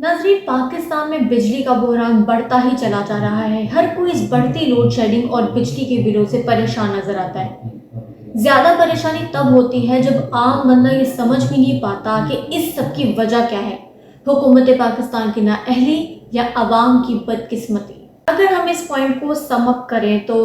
नाज़रीन, पाकिस्तान में बिजली का बहरान बढ़ता ही चला जा रहा है। हर कोई इस बढ़ती लोड शेडिंग और बिजली के बिलों से परेशान नजर आता है। ज्यादा परेशानी तब होती है जब आम बंदा ये समझ भी नहीं पाता कि इस सब की वजह क्या है। हुकूमत पाकिस्तान की नाअहली या अवाम की बदकिस्मती। अगर हम इस पॉइंट को सम अप करें तो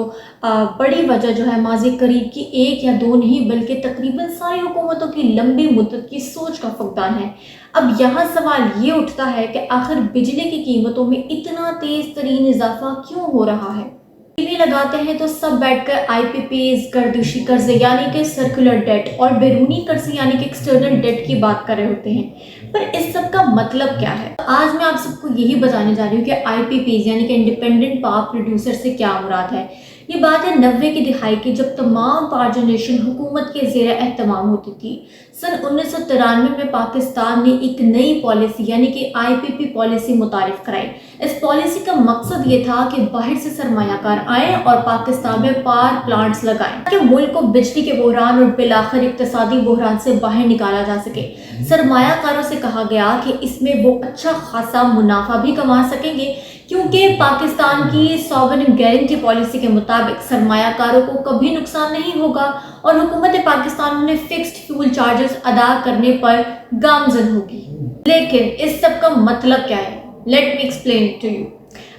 बड़ी वजह जो है माजी करीब की एक या दो नहीं बल्कि तकरीबन सारी हुकूमतों की लंबी मुद्दत की सोच का फुकदान है। अब यहाँ सवाल ये उठता है कि आखिर बिजली की कीमतों में इतना तेज तरीन इजाफा क्यों हो रहा है। टीवी लगाते हैं तो सब बैठकर आईपीपीज, गर्दिशी कर्जे यानी कि सर्कुलर डेट और बैरूनी कर्जे यानी कि एक्सटर्नल डेट की बात कर रहे होते हैं, पर इस सब का मतलब क्या है। आज मैं आप सबको यही बताने जा रही हूँ कि आईपीपीज यानी कि इंडिपेंडेंट पावर प्रोड्यूसर से क्या मुराद है। ये बात है 90 की दिहाई की, जब तमाम पावर जनरेशन हुकूमत के ज़ेर एहतमाम होती थी। सन 1993 में पाकिस्तान ने एक नई पॉलिसी यानी कि आईपीपी पॉलिसी मुतारिफ कराई। इस पॉलिसी का मकसद ये था कि बाहर से सरमायाकार आए और पाकिस्तान में पावर प्लांट्स लगाएं ताकि मुल्क को बिजली के बहरान और बिलाखिर इक्तसादी बहरान से बाहर निकाला जा सके। सरमायाकारों से कहा गया कि इसमें वो अच्छा खासा मुनाफा भी कमा सकेंगे, क्योंकि पाकिस्तान की सॉवरेन गारंटी पॉलिसी के मुताबिक सरमायाकारों को कभी नुकसान नहीं होगा और हुकूमत पाकिस्तान उन्हें फिक्स्ड फ्यूल चार्जेस अदा करने पर गामजन होगी। लेकिन इस सब का मतलब क्या है? Let me explain to you.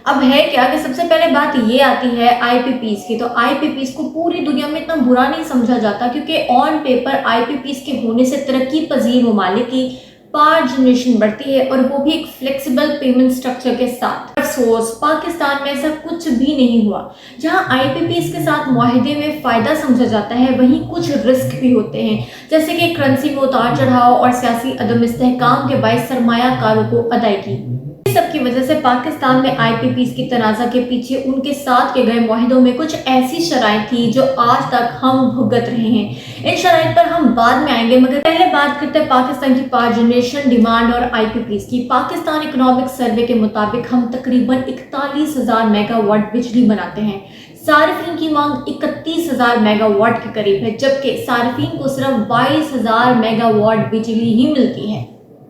अब है क्या कि सबसे पहले बात ये आती है आईपीपीज की। तो आईपीपीज को पूरी दुनिया में इतना बुरा नहीं समझा जाता, क्योंकि ऑन पेपर आईपीपीज के होने से तरक्की पजीर ममालिक की पावर जनरेशन बढ़ती है, और वो भी एक फ्लेक्सिबल पेमेंट स्ट्रक्चर के साथ। अफसोस पाकिस्तान में ऐसा कुछ भी नहीं हुआ। जहां आईपीपीज के साथ मुआहदे में फ़ायदा समझा जाता है, वहीं कुछ रिस्क भी होते हैं, जैसे कि करेंसी में उतार चढ़ाव और सियासी अदम इस्तेहकाम के बायस सरमायाकारों को अदायगी। इस सब की वजह से पाकिस्तान में आईपीपीज की तनाज़ा के पीछे उनके साथ के गए मुआहदों में कुछ ऐसी शराइत थी जो आज तक हम भुगत रहे हैं। इन शराइत पर हम बाद में आएंगे, मगर पहले बात करते हैं पाकिस्तान की पावर जनरेशन डिमांड और आईपीपीज की। पाकिस्तान इकोनॉमिक सर्वे के मुताबिक हम तकरीबन 41,000 मेगावाट बिजली बनाते हैं। सार्फिन की मांग 31,000 मेगावाट के करीब है, जबकि सार्फिन को सिर्फ 22,000 मेगावाट बिजली ही मिलती है।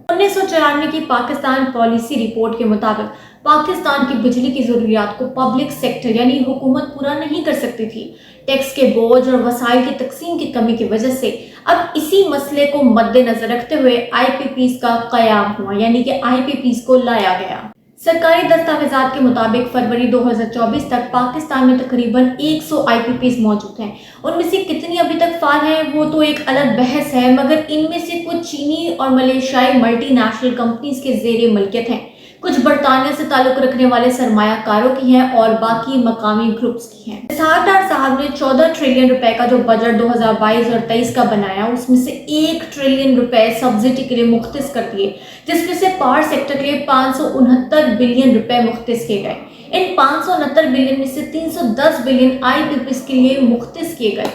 1994 की पाकिस्तान पॉलिसी रिपोर्ट के मुताबिक पाकिस्तान की बिजली की जरूरियात को पब्लिक सेक्टर यानी हुकूमत पूरा नहीं कर सकती थी। टैक्स के बोझ और वसाइल की तकसीम की कमी की वजह से अब इसी मसले को मद्देनजर रखते हुए आईपीपीज का कयाम हुआ, यानी कि आईपीपीज को लाया गया। सरकारी दस्तावेजात के मुताबिक फरवरी 2024 तक पाकिस्तान में तकरीबन 100 आईपीपीज मौजूद हैं। उनमें से कितनी अभी तक फाल हैं वो तो एक अलग बहस है, मगर इनमें से कुछ चीनी और मलेशियाई मल्टीनेशनल कंपनीज के ज़ेरे मलकियत हैं, कुछ बरतानिया से ताल्लुक रखने वाले सरमायाकारों की हैं और बाकी मकामी ग्रुप्स की हैं। इसहाक डार साहब ने 14 ट्रिलियन रुपए का जो बजट 2022 और 23 का बनाया, उसमें से 1 ट्रिलियन रुपए सब्सिडी के लिए मुख्तिस कर दिए, जिसमें से पावर सेक्टर के लिए 569 बिलियन रुपए मुख्तिस किए गए। इन 569 बिलियन में से 310 बिलियन आईपीपीज के लिए मुख्तिस किए गए,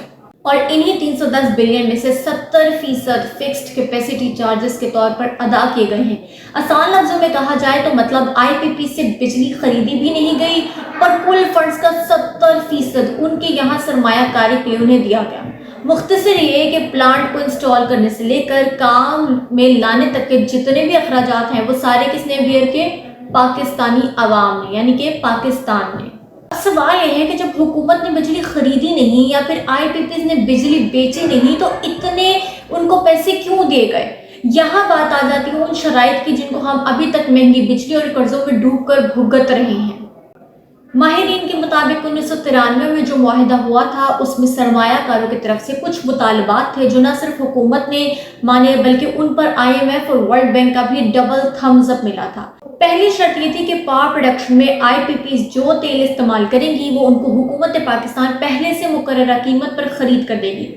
और इन्हीं 310 बिलियन में से 70% फिक्स्ड कैपेसिटी चार्जेस के तौर पर अदा किए गए हैं। आसान लफ्जों में कहा जाए तो मतलब आईपीपी से बिजली खरीदी भी नहीं गई, पर कुल फंड्स का 70% उनके यहाँ सरमायाकारी के लिए उन्हें दिया गया। मुख्तसर ये कि प्लांट को इंस्टॉल करने से लेकर काम में लाने तक के जितने भी अखराजात हैं वो सारे किसने बियर के? पाकिस्तानी अवाम ने, यानी कि पाकिस्तान ने। सवाल यह है कि जब हुकूमत ने बिजली खरीदी नहीं या फिर आईपीपीज ने बिजली बेची नहीं, तो इतने उनको पैसे क्यों दिए गए? यहाँ बात आ जाती है उन शराइत की जिनको हम अभी तक महंगी बिजली और कर्जों में डूबकर भुगत रहे हैं। माहिरीन के मुताबिक 1993 में जो मुआहिदा हुआ था उसमें सरमायाकारों की तरफ से कुछ मुतालबात थे जो न सिर्फ हुकूमत ने माने बल्कि उन पर IMF और वर्ल्ड बैंक का भी डबल थम्स अप मिला था। पहली शर्त ये थी कि पावर प्रोडक्शन में आईपीपीज जो तेल इस्तेमाल करेंगी वो उनको हुकूमत पाकिस्तान पहले से मुकर्ररा कीमत पर खरीद कर देगी।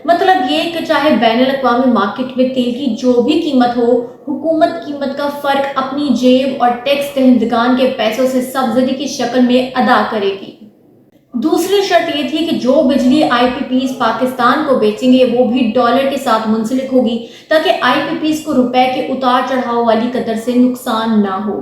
मतलब ये कि चाहे बैनुल अक़वामी मार्केट में तेल की जो भी कीमत हो, हुकूमत कीमत का फर्क अपनी जेब और टैक्स दहिंदगान के पैसों से सब्सिडी की शक्ल में अदा करेगी। दूसरी शर्त ये थी कि जो बिजली आईपीपीज पाकिस्तान को बेचेंगे वो भी डॉलर के साथ मुंसलिक होगी, ताकि आईपीपीज को रुपए के उतार चढ़ाव वाली कदर से नुकसान ना हो।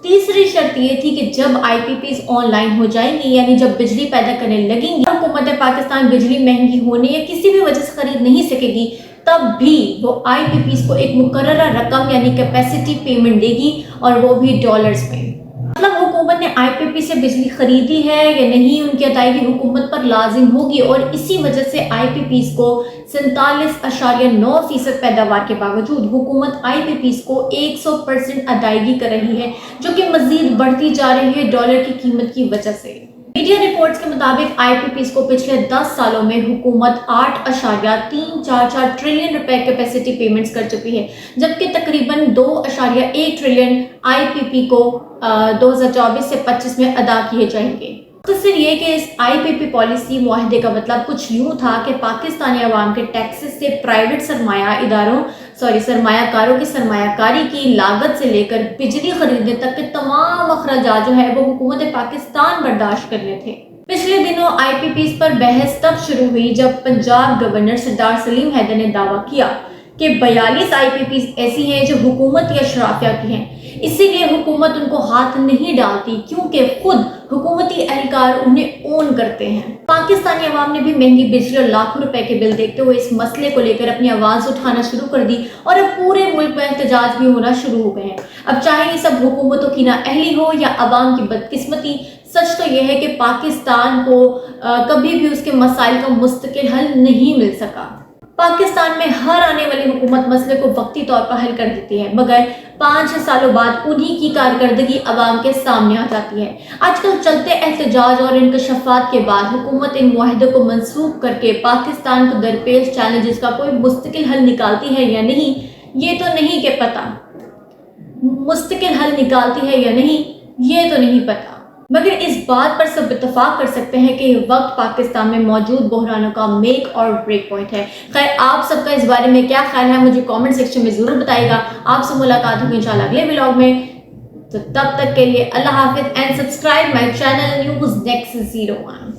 तीसरी शर्त ये थी कि जब आईपीपीज ऑनलाइन हो जाएंगी, यानी जब बिजली पैदा करने लगेंगी, हुकूमत पाकिस्तान बिजली महंगी होने या किसी भी वजह से खरीद नहीं सकेगी, तब भी वो आईपीपीज को एक मुकर्ररा रकम यानी कैपेसिटी पेमेंट देगी اور وہ بھی ڈالرز میں۔ مطلب حکومت نے IPP سے بجلی خریدی ہے یا نہیں، ان کی ادائیگی حکومت پر لازم ہوگی، اور اسی وجہ سے IPPs کو 47.9% پیداوار کے باوجود حکومت IPPs کو 100% ادائیگی کر رہی ہے، جو کہ مزید بڑھتی جا رہی ہے ڈالر کی قیمت کی وجہ سے۔ میڈیا رپورٹس کے مطابق IPPs کو پچھلے 10 سالوں میں حکومت 8.344 ٹریلین روپے کیپیسٹی پیمنٹس کر چکی ہے، جبکہ تقریباً 2.1 ٹریلین IPP کو 2024 سے 25 میں ادا کیے جائیں گے۔ مختصر یہ کہ اس IPP پالیسی معاہدے کا مطلب کچھ یوں تھا کہ پاکستانی عوام کے ٹیکسز سے پرائیویٹ سرمایہ کاروں کی سرمایہ کاری کی لاگت سے لے کر بجلی خریدنے تک کے تمام اخراجات جو ہے وہ حکومت پاکستان برداشت کرنے تھے۔ پچھلے دنوں IPPs پر بحث تب شروع ہوئی جب پنجاب گورنر سردار سلیم حیدر نے دعویٰ کیا کہ 42 IPPs ایسی ہیں جو حکومت یا اشرافیہ کی ہیں، اسی لیے حکومت ان کو ہاتھ نہیں ڈالتی کیونکہ خود حکومتی اہلکار انہیں اون کرتے ہیں۔ پاکستانی عوام نے بھی مہنگی بجلی اور لاکھوں روپے کے بل دیکھتے ہوئے اس مسئلے کو لے کر اپنی آواز اٹھانا شروع کر دی، اور اب پورے ملک میں احتجاج بھی ہونا شروع ہو گئے ہیں۔ اب چاہے یہ سب حکومتوں کی نااہلی ہو یا عوام کی بدقسمتی، سچ تو یہ ہے کہ پاکستان کو کبھی بھی اس کے مسائل کا مستقل حل نہیں مل سکا۔ پاکستان میں ہر آنے والی حکومت مسئلے کو وقتی طور پر حل کر دیتی ہے، مگر 5 سالوں بعد انہی کی کارکردگی عوام کے سامنے آ جاتی ہے۔ آج کل چلتے احتجاج اور انکشافات کے بعد حکومت ان معاہدوں کو منسوخ کر کے پاکستان کو درپیش چیلنجز کا کوئی مستقل حل نکالتی ہے یا نہیں، یہ تو نہیں کہ پتہ۔ مستقل حل نکالتی ہے یا نہیں، یہ تو نہیں پتہ، مگر اس بات پر سب اتفاق کر سکتے ہیں کہ یہ وقت پاکستان میں موجود بحرانوں کا میک اور بریک پوائنٹ ہے۔ خیر، آپ سب کا اس بارے میں کیا خیال ہے مجھے کامنٹ سیکشن میں ضرور بتائے گا۔ آپ سے ملاقات ہوگی انشاءاللہ اگلے ولاگ میں، تو تب تک کے لیے اللہ حافظ and subscribe my channel news next 01۔